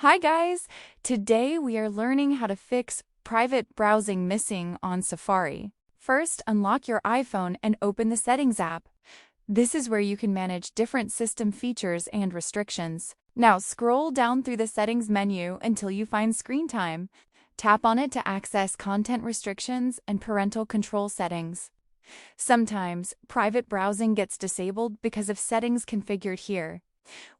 Hi guys! Today we are learning how to fix private browsing missing on Safari. First, unlock your iPhone and open the Settings app. This is where you can manage different system features and restrictions. Now scroll down through the Settings menu until you find Screen Time. Tap on it to access content restrictions and parental control settings. Sometimes, private browsing gets disabled because of settings configured here.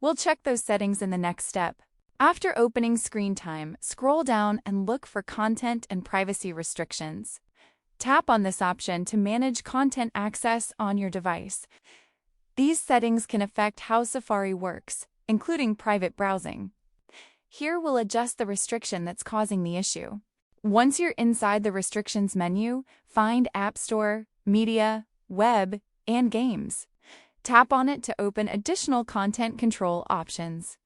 We'll check those settings in the next step. After opening Screen Time, scroll down and look for Content and Privacy Restrictions. Tap on this option to manage content access on your device. These settings can affect how Safari works, including private browsing. Here we'll adjust the restriction that's causing the issue. Once you're inside the Restrictions menu, find App Store, Media, Web, and Games. Tap on it to open additional content control options.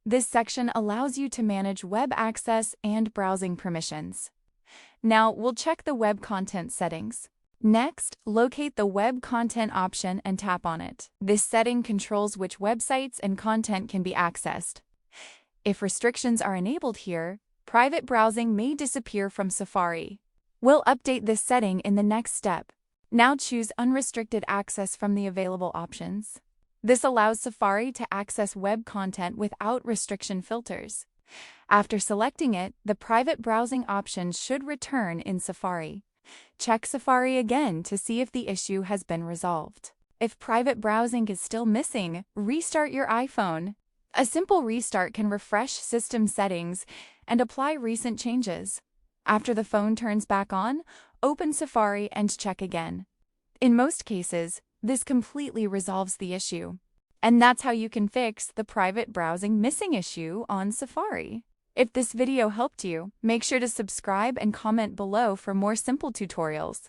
This section allows you to manage web access and browsing permissions. Now we'll check the web content settings. Next, locate the web content option and tap on it. This setting controls which websites and content can be accessed. If restrictions are enabled here, private browsing may disappear from Safari. We'll update this setting in the next step. Now choose Unrestricted Access from the available options. This allows Safari to access web content without restriction filters. After selecting it, the private browsing option should return in Safari. Check Safari again to see if the issue has been resolved. If private browsing is still missing, restart your iPhone. A simple restart can refresh system settings and apply recent changes. After the phone turns back on, open Safari and check again. In most cases, this completely resolves the issue. And that's how you can fix the private browsing missing issue on Safari. If this video helped you, make sure to subscribe and comment below for more simple tutorials.